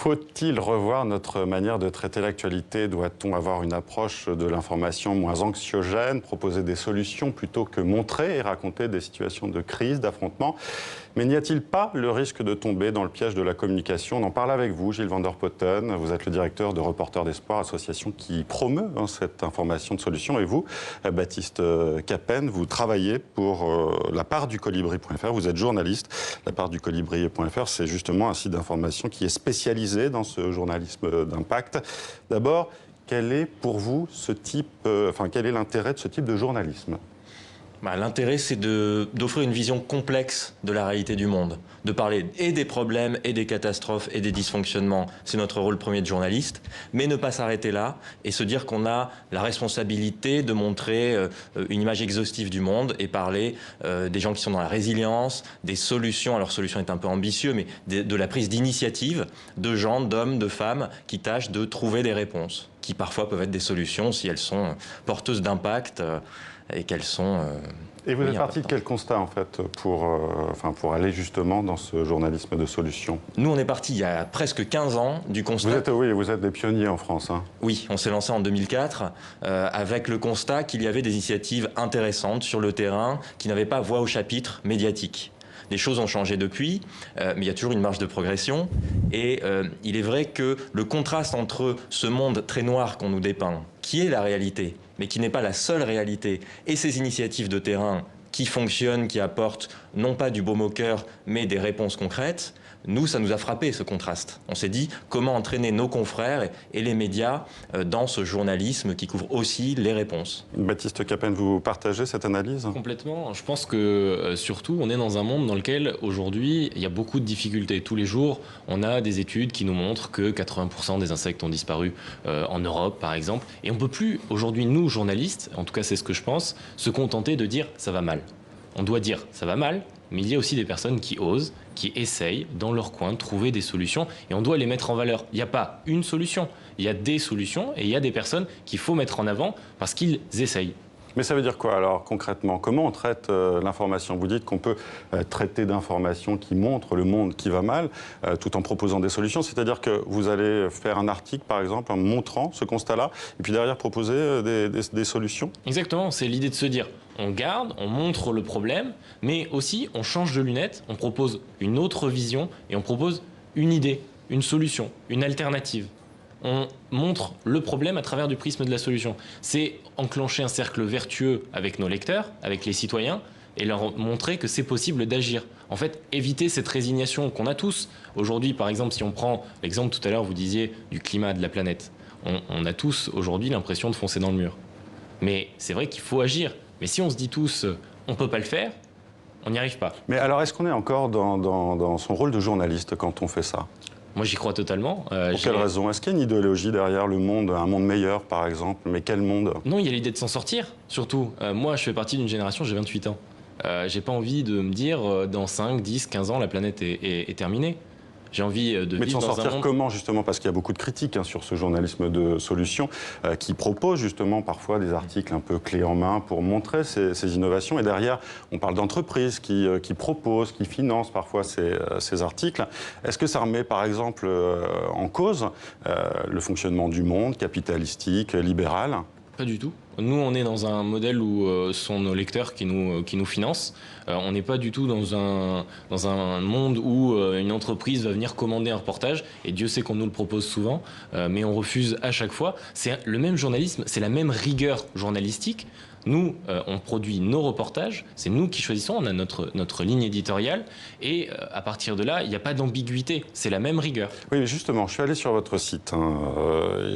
Faut-il revoir notre manière de traiter l'actualité? Doit-on avoir une approche de l'information moins anxiogène, proposer des solutions plutôt que montrer et raconter des situations de crise, d'affrontement? Mais n'y a-t-il pas le risque de tomber dans le piège de la communication? On en parle avec vous, Gilles Van der Potten. Vous êtes le directeur de Reporters d'Espoir, association qui promeut cette information de solution. Et vous, Baptiste Capen, vous travaillez pour la part du colibri.fr. Vous êtes journaliste. La part du colibri.fr, c'est justement un site d'information qui est spécialisé dans ce journalisme d'impact. D'abord, quel est pour vous ce type, quel est l'intérêt de ce type de journalisme? L'intérêt, c'est d'offrir une vision complexe de la réalité du monde, de parler et des problèmes, et des catastrophes, et des dysfonctionnements. C'est notre rôle premier de journaliste, mais ne pas s'arrêter là et se dire qu'on a la responsabilité de montrer une image exhaustive du monde et parler des gens qui sont dans la résilience, des solutions. Alors, solution est un peu ambitieux, mais de la prise d'initiative de gens, d'hommes, de femmes qui tâchent de trouver des réponses, qui parfois peuvent être des solutions si elles sont porteuses d'impact et qu'elles sont... Et vous êtes parti de quel constat, en fait, pour aller justement dans ce journalisme de solution? Nous, on est parti il y a presque 15 ans du constat... Vous êtes des pionniers en France. Hein. Oui, on s'est lancé en 2004 avec le constat qu'il y avait des initiatives intéressantes sur le terrain qui n'avaient pas voix au chapitre médiatique. Les choses ont changé depuis, mais il y a toujours une marge de progression. Et il est vrai que le contraste entre ce monde très noir qu'on nous dépeint, qui est la réalité, mais qui n'est pas la seule réalité, et ces initiatives de terrain qui fonctionnent, qui apportent non pas du baume au cœur, mais des réponses concrètes, nous, ça nous a frappé, ce contraste. On s'est dit comment entraîner nos confrères et les médias dans ce journalisme qui couvre aussi les réponses. Baptiste Capen, vous partagez cette analyse? Complètement. Je pense que surtout, on est dans un monde dans lequel aujourd'hui, il y a beaucoup de difficultés. Tous les jours, on a des études qui nous montrent que 80% des insectes ont disparu en Europe, par exemple. Et on ne peut plus, aujourd'hui, nous, journalistes, en tout cas c'est ce que je pense, se contenter de dire « ça va mal ». On doit dire « ça va mal », mais il y a aussi des personnes qui osent, qui essayent dans leur coin de trouver des solutions et on doit les mettre en valeur. Il n'y a pas une solution, il y a des solutions et il y a des personnes qu'il faut mettre en avant parce qu'ils essayent. Mais ça veut dire quoi alors concrètement? Comment on traite l'information? Vous dites qu'on peut traiter d'informations qui montrent le monde qui va mal tout en proposant des solutions. C'est-à-dire que vous allez faire un article par exemple en montrant ce constat-là et puis derrière proposer des solutions? Exactement, c'est l'idée de se dire on garde, on montre le problème, mais aussi on change de lunettes, on propose une autre vision et on propose une idée, une solution, une alternative. On montre le problème à travers du prisme de la solution. C'est enclencher un cercle vertueux avec nos lecteurs, avec les citoyens, et leur montrer que c'est possible d'agir. En fait, éviter cette résignation qu'on a tous. Aujourd'hui, par exemple, si on prend l'exemple tout à l'heure, vous disiez du climat de la planète. On a tous aujourd'hui l'impression de foncer dans le mur. Mais c'est vrai qu'il faut agir. Mais si on se dit tous, on ne peut pas le faire, on n'y arrive pas. Mais alors, est-ce qu'on est encore dans son rôle de journaliste quand on fait ça? Moi, j'y crois totalement. Pour quelle raison? Est-ce qu'il y a une idéologie derrière le monde, un monde meilleur, par exemple? Mais quel monde? Non, il y a l'idée de s'en sortir, surtout. Moi, je fais partie d'une génération, j'ai 28 ans. J'ai pas envie de me dire, dans 5, 10, 15 ans, la planète est terminée. J'ai envie de vivre dans un monde... Mais de s'en sortir comment, justement? Parce qu'il y a beaucoup de critiques sur ce journalisme de solution qui propose justement parfois des articles un peu clés en main pour montrer ces innovations. Et derrière, on parle d'entreprises qui proposent, qui financent parfois ces articles. Est-ce que ça remet, par exemple, en cause le fonctionnement du monde capitalistique, libéral? Pas du tout. Nous, on est dans un modèle où ce sont nos lecteurs qui nous financent. On n'est pas du tout dans un monde où une entreprise va venir commander un reportage, et Dieu sait qu'on nous le propose souvent, mais on refuse à chaque fois. C'est le même journalisme, c'est la même rigueur journalistique. Nous, on produit nos reportages, c'est nous qui choisissons, on a notre ligne éditoriale, et à partir de là, il n'y a pas d'ambiguïté, c'est la même rigueur. Oui, mais justement, je suis allé sur votre site,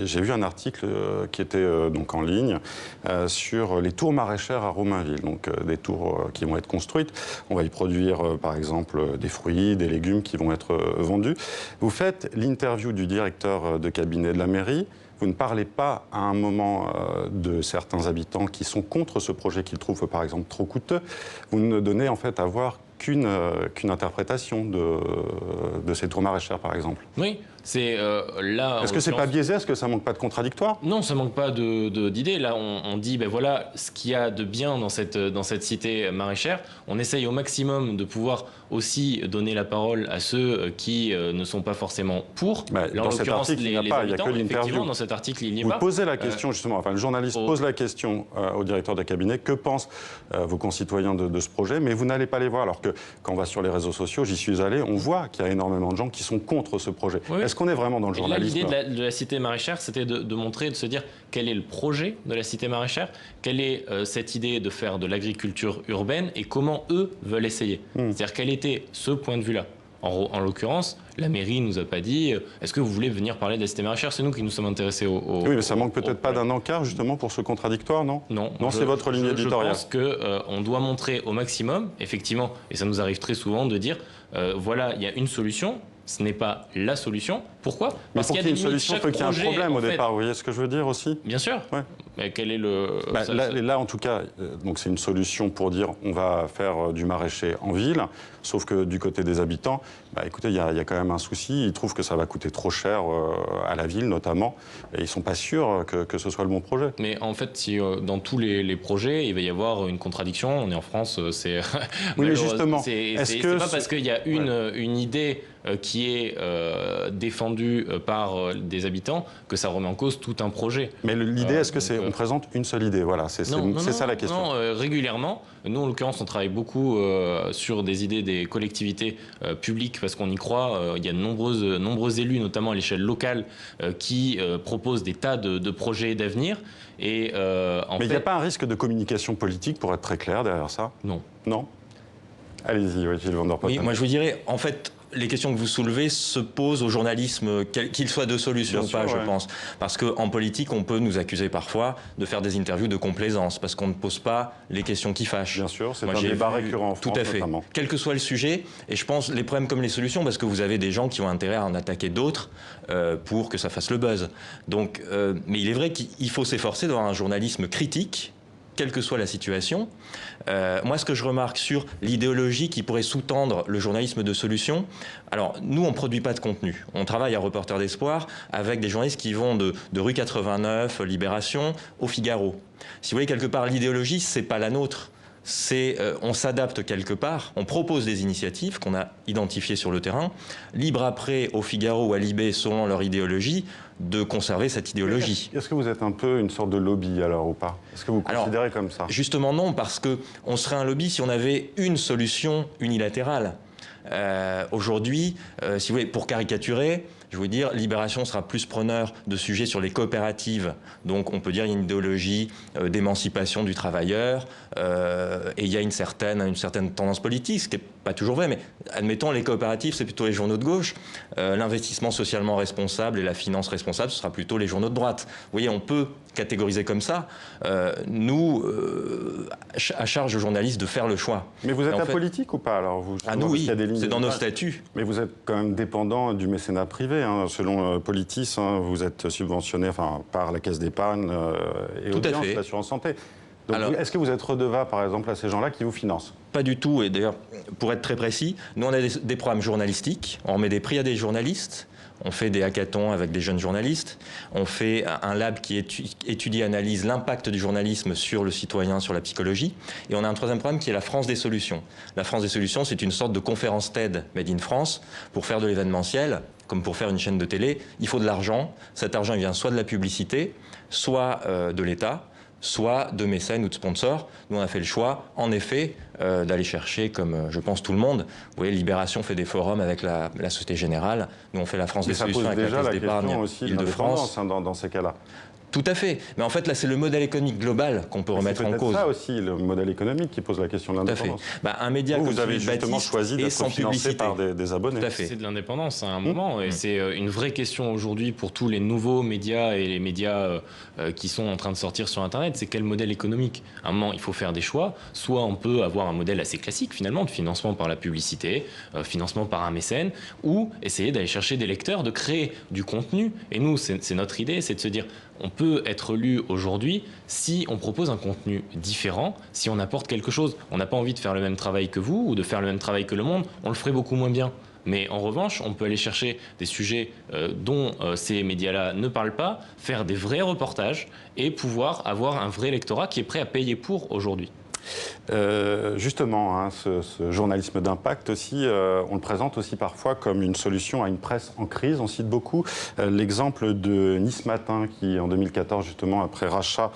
j'ai vu un article qui était donc en ligne sur les tours maraîchères à Romainville, donc des tours qui vont être construites. On va y produire, par exemple, des fruits, des légumes qui vont être vendus. Vous faites l'interview du directeur de cabinet de la mairie. Vous ne parlez pas à un moment de certains habitants qui sont contre ce projet qu'ils trouvent par exemple trop coûteux. Vous ne donnez en fait à voir qu'une interprétation de ces tours maraîchères par exemple. Oui, c'est là... Est-ce que c'est pas biaisé? Est-ce que ça manque pas de contradictoire? Non, ça manque pas d'idées. Là, on dit, ben voilà, ce qu'il y a de bien dans cette cité maraîchère. On essaye au maximum de pouvoir aussi donner la parole à ceux qui ne sont pas forcément pour. Là, dans cet article, il n'y a pas, il n'y a que l'interview. Dans cet article, il n'y est vous pas. Posez la question, justement, enfin, le journaliste pose la question au directeur de cabinet, que pensent vos concitoyens de ce projet, mais vous n'allez pas les voir. Alors que quand on va sur les réseaux sociaux, j'y suis allé, on voit qu'il y a énormément de gens qui sont contre ce projet. Oui. Est-ce qu'on est vraiment dans le journalisme? L'idée de la cité maraîchère, c'était de montrer, de se dire quel est le projet de la cité maraîchère, quelle est cette idée de faire de l'agriculture urbaine et comment eux veulent essayer. C'est-à-dire quel était ce point de vue-là. En l'occurrence, la mairie nous a pas dit est-ce que vous voulez venir parler de la cité maraîchère? C'est nous qui nous sommes intéressés au oui, mais ça manque peut-être pas d'un encart justement pour ce contradictoire, non? Non, c'est votre ligne éditoriale. Je pense qu'on doit montrer au maximum, effectivement, et ça nous arrive très souvent de dire voilà, il y a une solution. Ce n'est pas la solution. Pourquoi? Mais pour qu'il y ait une solution, il faut qu'il y ait un problème au départ. Vous voyez ce que je veux dire aussi? Bien sûr. Ouais. Mais quel est le... Là, en tout cas, donc c'est une solution pour dire on va faire du maraîcher en ville. Sauf que du côté des habitants, écoutez, il y a quand même un souci. Ils trouvent que ça va coûter trop cher à la ville, notamment. Et ils ne sont pas sûrs que ce soit le bon projet. Mais en fait, si dans tous les projets, il va y avoir une contradiction. On est en France, c'est... Oui, mais justement, c'est pas parce qu'il y a une idée qui est défendue par des habitants que ça remet en cause tout un projet. Mais l'idée, est-ce que c'est on présente une seule idée? Voilà, c'est ça la question. Non, régulièrement. Nous, en l'occurrence, on travaille beaucoup sur des idées des collectivités publiques parce qu'on y croit. Il y a de nombreux élus, notamment à l'échelle locale, qui proposent des tas de projets d'avenir. Mais il n'y a pas un risque de communication politique, pour être très clair, derrière ça? Non. Non? Allez-y, Gilles Van der Potten. Oui, moi je vous dirais, en fait, les questions que vous soulevez se posent au journalisme, qu'il soit de solution ou pas, je pense. Parce qu'en politique, on peut nous accuser parfois de faire des interviews de complaisance, parce qu'on ne pose pas les questions qui fâchent. Bien sûr, c'est un débat récurrent en France, tout à fait. Notamment. Quel que soit le sujet, et je pense les problèmes comme les solutions, parce que vous avez des gens qui ont intérêt à en attaquer d'autres pour que ça fasse le buzz. Donc, mais il est vrai qu'il faut s'efforcer d'avoir un journalisme critique, quelle que soit la situation. Moi, ce que je remarque sur l'idéologie qui pourrait sous-tendre le journalisme de solution, alors nous, on ne produit pas de contenu. On travaille à Reporters d'Espoir avec des journalistes qui vont de Rue 89, Libération, au Figaro. Si vous voulez, quelque part, l'idéologie, ce n'est pas la nôtre. On s'adapte quelque part, on propose des initiatives qu'on a identifiées sur le terrain, libre après au Figaro ou à Libé, selon leur idéologie, de conserver cette idéologie. Est-ce que vous êtes un peu une sorte de lobby alors ou pas? Est-ce que vous considérez comme ça? Justement non, parce qu'on serait un lobby si on avait une solution unilatérale. Aujourd'hui, si vous voulez, pour caricaturer, je veux dire, Libération sera plus preneur de sujets sur les coopératives. Donc on peut dire qu'il y a une idéologie d'émancipation du travailleur et il y a une certaine tendance politique, ce qui n'est pas toujours vrai, mais admettons les coopératives, c'est plutôt les journaux de gauche. L'investissement socialement responsable et la finance responsable, ce sera plutôt les journaux de droite. Vous voyez, on peut catégoriser comme ça. Nous, à charge aux journalistes de faire le choix. Mais vous êtes apolitique ou pas alors vous? Nous, oui, c'est dans nos statuts. Mais vous êtes quand même dépendant du mécénat privé. Selon Politis, vous êtes subventionné par la Caisse d'épargne et Audience, l'assurance santé. Donc, est-ce que vous êtes redevable, par exemple, à ces gens-là qui vous financent? Pas du tout. Et d'ailleurs, pour être très précis, nous, on a des programmes journalistiques. On remet des prix à des journalistes. On fait des hackathons avec des jeunes journalistes. On fait un lab qui étudie et analyse l'impact du journalisme sur le citoyen, sur la psychologie. Et on a un troisième programme qui est la France des solutions. La France des solutions, c'est une sorte de conférence TED made in France pour faire de l'événementiel, comme pour faire une chaîne de télé. Il faut de l'argent. Cet argent, il vient soit de la publicité, soit de l'État, soit de mécènes ou de sponsors. Nous, on a fait le choix, en effet, d'aller chercher, comme je pense tout le monde. Vous voyez, Libération fait des forums avec la Société Générale. Nous, on fait la France des solutions avec la Caisse d'épargne Île-de-France. Dans ces cas-là. Tout à fait. Mais en fait, là, c'est le modèle économique global qu'on peut remettre en cause. C'est ça aussi, le modèle économique qui pose la question de l'indépendance. Un média comme vous avez justement choisi d'être financé par des abonnés. Tout à fait. C'est de l'indépendance à un moment. Et c'est une vraie question aujourd'hui pour tous les nouveaux médias et les médias qui sont en train de sortir sur Internet. C'est quel modèle économique? À un moment, il faut faire des choix. Soit on peut avoir un modèle assez classique, finalement, de financement par la publicité, financement par un mécène, ou essayer d'aller chercher des lecteurs, de créer du contenu. Et nous, c'est notre idée, c'est de se dire... On peut être lu aujourd'hui si on propose un contenu différent, si on apporte quelque chose. On n'a pas envie de faire le même travail que vous ou de faire le même travail que le monde, on le ferait beaucoup moins bien. Mais en revanche, on peut aller chercher des sujets dont ces médias-là ne parlent pas, faire des vrais reportages et pouvoir avoir un vrai lectorat qui est prêt à payer pour aujourd'hui. Justement, hein, ce journalisme d'impact aussi, on le présente aussi parfois comme une solution à une presse en crise. On cite beaucoup l'exemple de Nice Matin qui, en 2014, justement, après rachat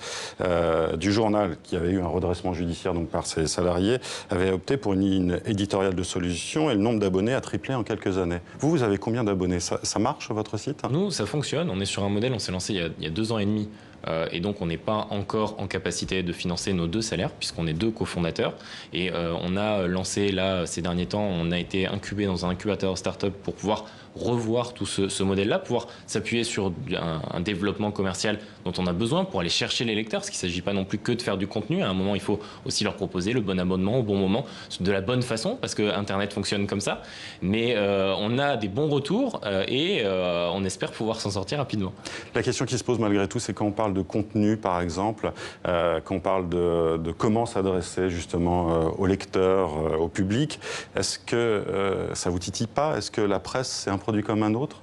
du journal, qui avait eu un redressement judiciaire donc, par ses salariés, avait opté pour une ligne éditoriale de solutions et le nombre d'abonnés a triplé en quelques années. Vous avez combien d'abonnés? Ça marche, votre site? Nous, ça fonctionne. On est sur un modèle, on s'est lancé il y a 2 ans et demi. Et donc, on n'est pas encore en capacité de financer nos 2 salaires, puisqu'on est 2 cofondateurs. Et on a lancé, là, ces derniers temps, on a été incubé dans un incubateur startup pour pouvoir revoir tout ce modèle-là, pouvoir s'appuyer sur un développement commercial dont on a besoin pour aller chercher les lecteurs, parce qu'il ne s'agit pas non plus que de faire du contenu. À un moment, il faut aussi leur proposer le bon abonnement au bon moment, de la bonne façon, parce que Internet fonctionne comme ça. Mais on a des bons retours et on espère pouvoir s'en sortir rapidement. La question qui se pose malgré tout, c'est quand on parle de contenu, par exemple, quand on parle de comment s'adresser justement aux lecteurs, au public, est-ce que ça vous titille pas? Est-ce que la presse, c'est un produit comme un autre?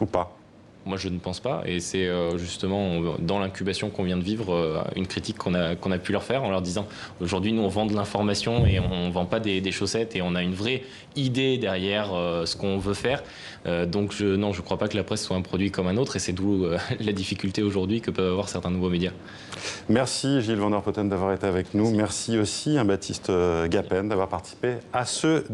Ou pas? Moi, je ne pense pas. Et c'est justement dans l'incubation qu'on vient de vivre une critique qu'on a pu leur faire en leur disant aujourd'hui, nous, on vend de l'information et on ne vend pas des chaussettes et on a une vraie idée derrière ce qu'on veut faire. Donc, non, je ne crois pas que la presse soit un produit comme un autre et c'est d'où la difficulté aujourd'hui que peuvent avoir certains nouveaux médias. Merci Gilles Van der Potten d'avoir été avec nous. Merci aussi à Baptiste Gapen d'avoir participé à ce